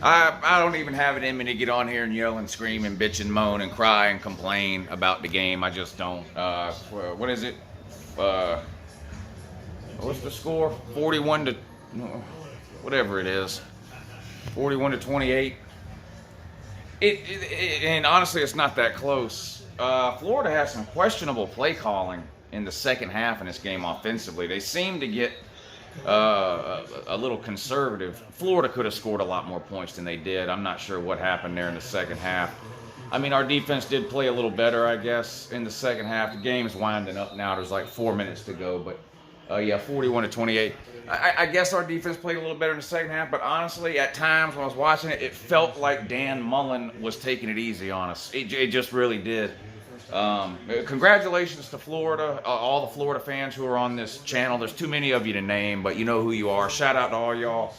I don't even have it in me to get on here and yell and scream and bitch and moan and cry and complain about the game. I just don't. What is it? What's the score? 41 to whatever it is. 41 to 28. And honestly, it's not that close. Florida has some questionable play calling in the second half in this game offensively. They seem to get a little conservative. Florida could have scored a lot more points than they did. I'm not sure what happened there in the second half. I mean, our defense did play a little better, I guess, in the second half. The game's winding up now. There's like 4 minutes to go, but yeah, 41 to 28. I guess our defense played a little better in the second half, but honestly, at times when I was watching it, it felt like Dan Mullen was taking it easy on us. It just really did. Congratulations to Florida, all the Florida fans who are on this channel. There's too many of you to name, but you know who you are. Shout out to all y'all.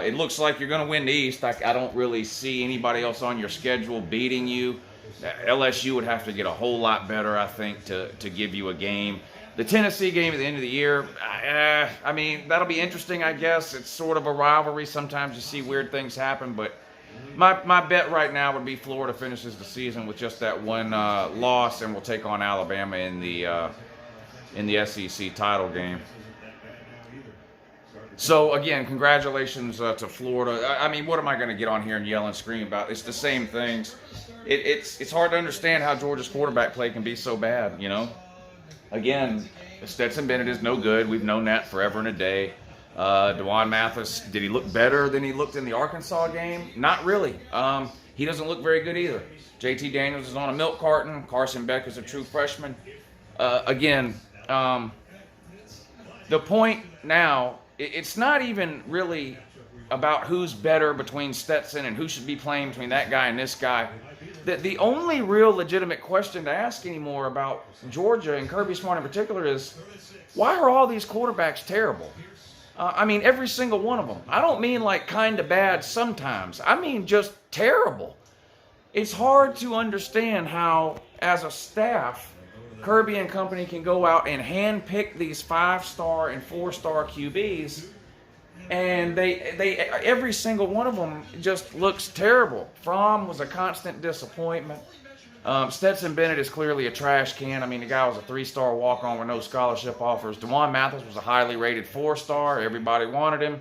It looks like you're going to win the East. I don't really see anybody else on your schedule beating you. LSU would have to get a whole lot better, I think, to give you a game. The Tennessee game at the end of the year, I mean, that'll be interesting, I guess. It's sort of a rivalry. Sometimes you see weird things happen, but my bet right now would be Florida finishes the season with just that one loss, and we'll take on Alabama in the SEC title game. So, again, congratulations to Florida. I mean, what am I going to get on here and yell and scream about? It's the same things. It's hard to understand how Georgia's quarterback play can be so bad, you know? Again, Stetson Bennett is no good. We've known that forever and a day. Dwan Mathis, did he look better than he looked in the Arkansas game? Not really. He doesn't look very good either. JT Daniels is on a milk carton. Carson Beck is a true freshman. Again, the point now, it's not even really about who's better between Stetson and who should be playing between that guy and this guy. The only real legitimate question to ask anymore about Georgia and Kirby Smart in particular is, why are all these quarterbacks terrible? I mean, every single one of them. I don't mean like kind of bad sometimes. I mean just terrible. It's hard to understand how, as a staff, Kirby and company can go out and handpick these 5-star and 4-star QBs, and they every single one of them just looks terrible. Fromm was a constant disappointment. Stetson Bennett is clearly a trash can. I mean, the guy was a 3-star walk-on with no scholarship offers. Dwan Mathis was a highly rated 4-star. Everybody wanted him.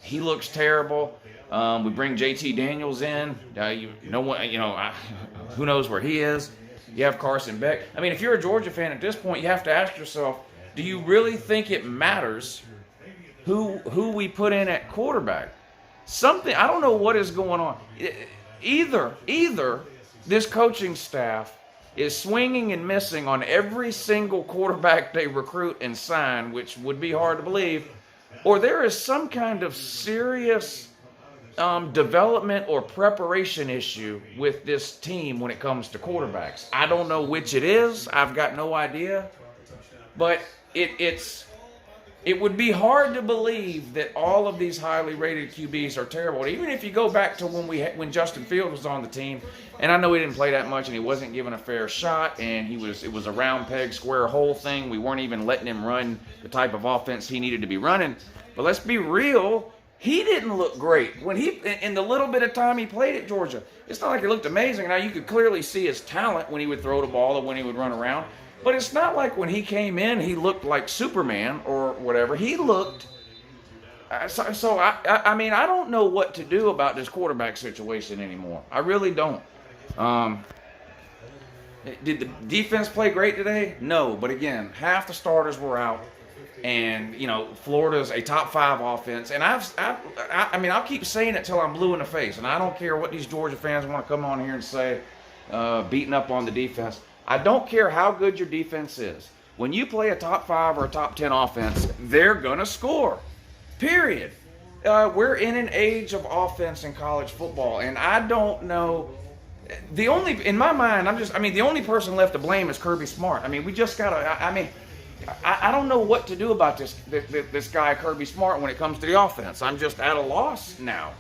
He looks terrible. We bring JT Daniels in. Who knows where he is? You have Carson Beck. I mean, if you're a Georgia fan at this point, you have to ask yourself, do you really think it matters who we put in at quarterback? I don't know what is going on. Either this coaching staff is swinging and missing on every single quarterback they recruit and sign, which would be hard to believe, or there is some kind of serious development or preparation issue with this team when it comes to quarterbacks. I don't know which it is. I've got no idea. But it would be hard to believe that all of these highly rated QBs are terrible. Even if you go back to when Justin Fields was on the team, and I know he didn't play that much and he wasn't given a fair shot, and it was a round peg, square hole thing. We weren't even letting him run the type of offense he needed to be running. But let's be real, he didn't look great in the little bit of time he played at Georgia. It's not like he looked amazing. Now you could clearly see his talent when he would throw the ball or when he would run around. But it's not like when he came in, he looked like Superman or whatever. He looked... I mean, I don't know what to do about this quarterback situation anymore. I really don't. Did the defense play great today? No. But again, half the starters were out. And, Florida's a top 5 offense. And I'll keep saying it till I'm blue in the face. And I don't care what these Georgia fans want to come on here and say, beating up on the defense. I don't care how good your defense is. When you play a top 5 or a top 10 offense, they're going to score. Period. We're in an age of offense in college football, and I don't know. In my mind, the only person left to blame is Kirby Smart. I mean, we just got to, I don't know what to do about this guy, Kirby Smart, when it comes to the offense. I'm just at a loss now.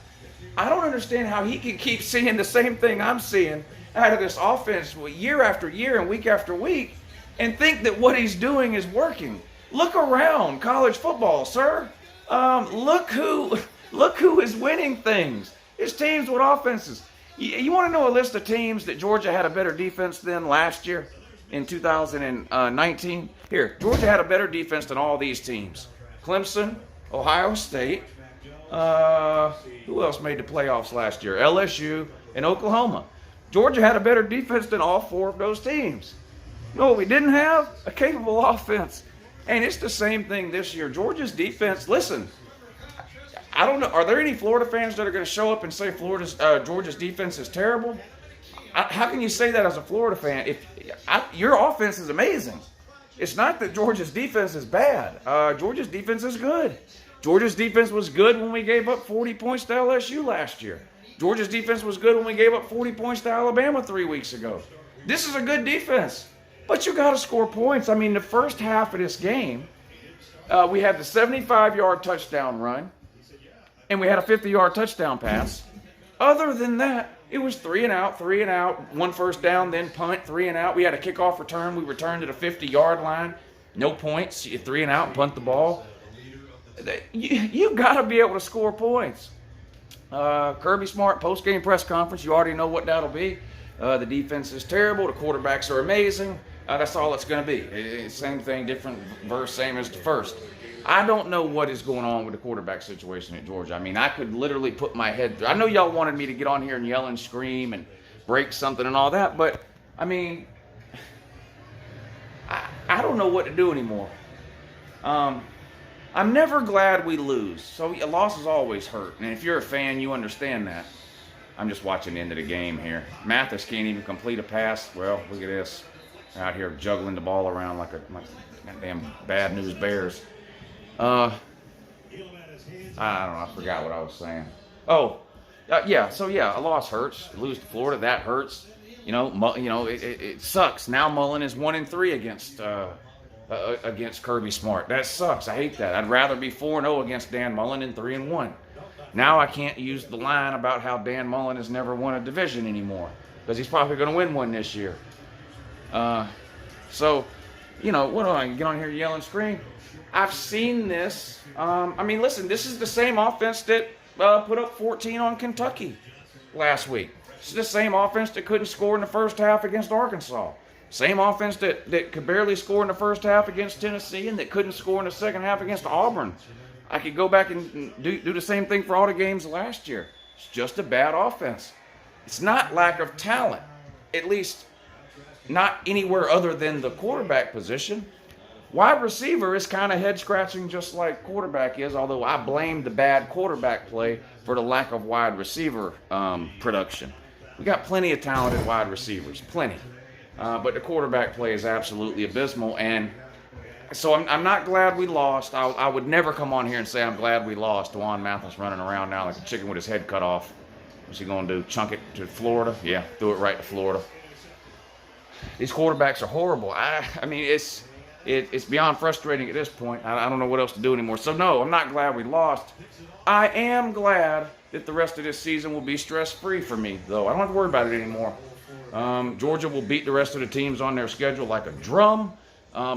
I don't understand how he can keep seeing the same thing I'm seeing out of this offense year after year and week after week and think that what he's doing is working. Look around college football, sir. Look who is winning things. It's teams with offenses. You want to know a list of teams that Georgia had a better defense than last year in 2019? Here, Georgia had a better defense than all these teams. Clemson, Ohio State, who else made the playoffs last year? LSU and Oklahoma. Georgia had a better defense than all 4 of those teams. You know what we didn't have? A capable offense. And it's the same thing this year. Georgia's defense, listen, I don't know, are there any Florida fans that are going to show up and say Georgia's defense is terrible? How can you say that as a Florida fan? Your offense is amazing. It's not that Georgia's defense is bad. Georgia's defense is good. Georgia's defense was good when we gave up 40 points to LSU last year. Georgia's defense was good when we gave up 40 points to Alabama 3 weeks ago. This is a good defense. But you got to score points. I mean, the first half of this game, we had the 75-yard touchdown run, and we had a 50-yard touchdown pass. Other than that, it was 3 and out, 1 first down, then punt, 3 and out. We had a kickoff return. We returned to the 50-yard line. No points. 3 and out, punt the ball. You got to be able to score points. Kirby Smart post-game press conference. You already know what that'll be. The defense is terrible. The quarterbacks are amazing. That's all it's going to be. Same thing, different verse, same as the first. I don't know what is going on with the quarterback situation at Georgia. I mean, I could literally put my head through. I know y'all wanted me to get on here and yell and scream and break something and all that, but, I mean, I don't know what to do anymore. I'm never glad we lose. So a loss is always hurt. And if you're a fan, you understand that. I'm just watching the end of the game here. Mathis can't even complete a pass. Well, look at this. Out here juggling the ball around like damn bad news Bears. I don't know. I forgot what I was saying. Oh, yeah. So yeah, a loss hurts. Lose to Florida, that hurts. It sucks. Now Mullen is 1-3 against Kirby Smart. That sucks. I hate that. I'd rather be 4-0 against Dan Mullen than 3-1. Now I can't use the line about how Dan Mullen has never won a division anymore because he's probably going to win one this year. So, what do I get on here yell and scream? I've seen this. I mean, listen, this is the same offense that put up 14 on Kentucky last week. It's the same offense that couldn't score in the first half against Arkansas. Same offense that could barely score in the first half against Tennessee and that couldn't score in the second half against Auburn. I could go back and do the same thing for all the games last year. It's just a bad offense. It's not lack of talent, at least not anywhere other than the quarterback position. Wide receiver is kind of head-scratching just like quarterback is, although I blame the bad quarterback play for the lack of wide receiver production. We got plenty of talented wide receivers, plenty. But the quarterback play is absolutely abysmal, and so I'm not glad we lost. I would never come on here and say I'm glad we lost. Juan Mathis running around now like a chicken with his head cut off. What's he going to do, chunk it to Florida? Yeah, threw it right to Florida. These quarterbacks are horrible. I mean, it's beyond frustrating at this point. I don't know what else to do anymore. So, no, I'm not glad we lost. I am glad that the rest of this season will be stress-free for me, though. I don't have to worry about it anymore. Georgia will beat the rest of the teams on their schedule like a drum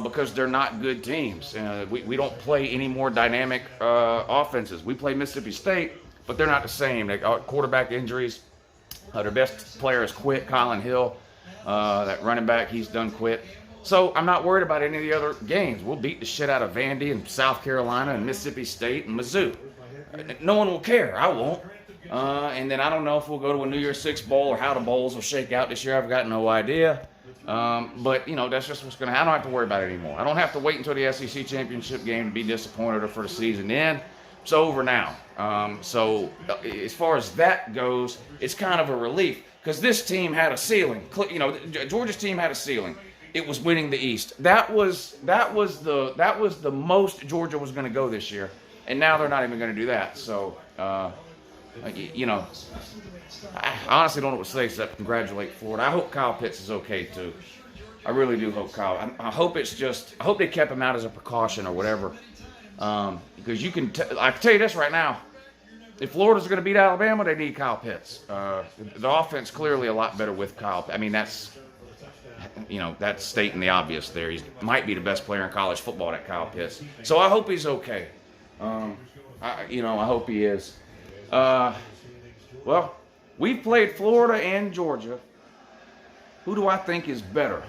because they're not good teams. We don't play any more dynamic offenses. We play Mississippi State, but they're not the same. They got quarterback injuries. Their best player has quit, Colin Hill. That running back, he's done quit. So I'm not worried about any of the other games. We'll beat the shit out of Vandy and South Carolina and Mississippi State and Mizzou. No one will care. I won't. And then I don't know if we'll go to a New Year's Six bowl or how the bowls will shake out this year. I've got no idea. But, that's just what's going to happen. I don't have to worry about it anymore. I don't have to wait until the SEC championship game to be disappointed or for the season to end. It's over now. So as far as that goes, it's kind of a relief because this team had a ceiling. Georgia's team had a ceiling. It was winning the East. That was the most Georgia was going to go this year, and now they're not even going to do that. So, I honestly don't know what to say except congratulate Florida. I hope Kyle Pitts is okay too. I really do hope Kyle. I hope they kept him out as a precaution or whatever, because I can tell you this right now. If Florida's going to beat Alabama, they need Kyle Pitts. The offense clearly a lot better with Kyle. I mean, that's stating the obvious there. He might be the best player in college football, that Kyle Pitts. So I hope he's okay. I hope he is. Well, we've played Florida and Georgia. Who do I think is better?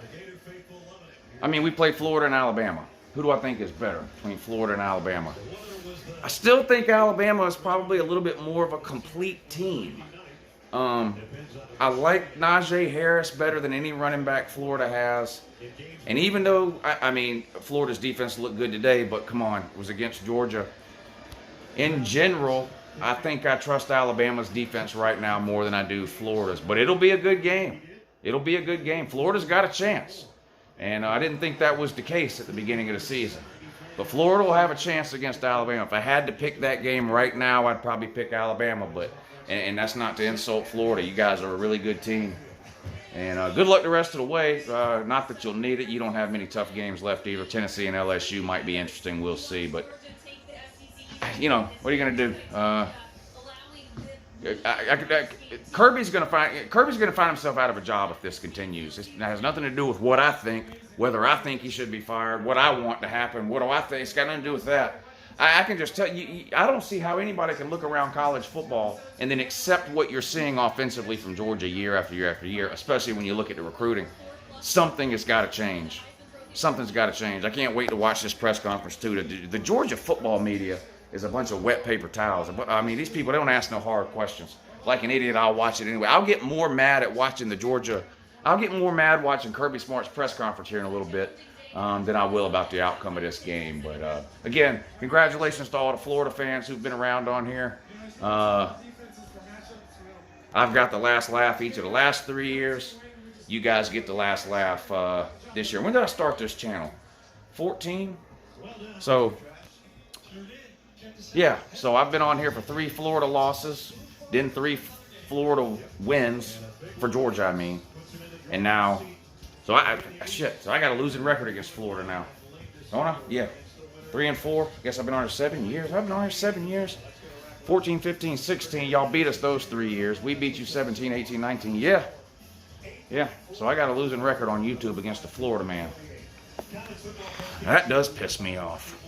I mean, we played Florida and Alabama. Who do I think is better between Florida and Alabama? I still think Alabama is probably a little bit more of a complete team. I like Najee Harris better than any running back Florida has. And even though, I mean, Florida's defense looked good today, but come on, it was against Georgia. In general, I think I trust Alabama's defense right now more than I do Florida's. But it'll be a good game. It'll be a good game. Florida's got a chance. And I didn't think that was the case at the beginning of the season. But Florida will have a chance against Alabama. If I had to pick that game right now, I'd probably pick Alabama. But and that's not to insult Florida. You guys are a really good team. And good luck the rest of the way. Not that you'll need it. You don't have many tough games left either. Tennessee and LSU might be interesting. We'll see. But, you know, what are you going to do? Kirby's going to find himself out of a job if this continues. It has nothing to do with what I think, whether I think he should be fired, what I want to happen, what do I think. It's got nothing to do with that. I can just tell you, I don't see how anybody can look around college football and then accept what you're seeing offensively from Georgia year after year after year, especially when you look at the recruiting. Something has got to change. Something's got to change. I can't wait to watch this press conference, too. The Georgia football media is a bunch of wet paper towels. I mean, these people, they don't ask no hard questions. Like an idiot, I'll watch it anyway. I'll get more mad at watching I'll get more mad watching Kirby Smart's press conference here in a little bit. Than I will about the outcome of this game. But again, congratulations to all the Florida fans who've been around on here. I've got the last laugh each of the last 3 years. You guys get the last laugh this year. When did I start this channel? 14? So, yeah. So I've been on here for 3 Florida losses, then 3 Florida wins for Georgia, I mean. And now... So I got a losing record against Florida now. Don't I? Yeah. 3-4. Guess I've been on here 7 years. I've been on here 7 years. 14, 15, 16. Y'all beat us those 3 years. We beat you 17, 18, 19. Yeah. Yeah. So I got a losing record on YouTube against the Florida man. That does piss me off.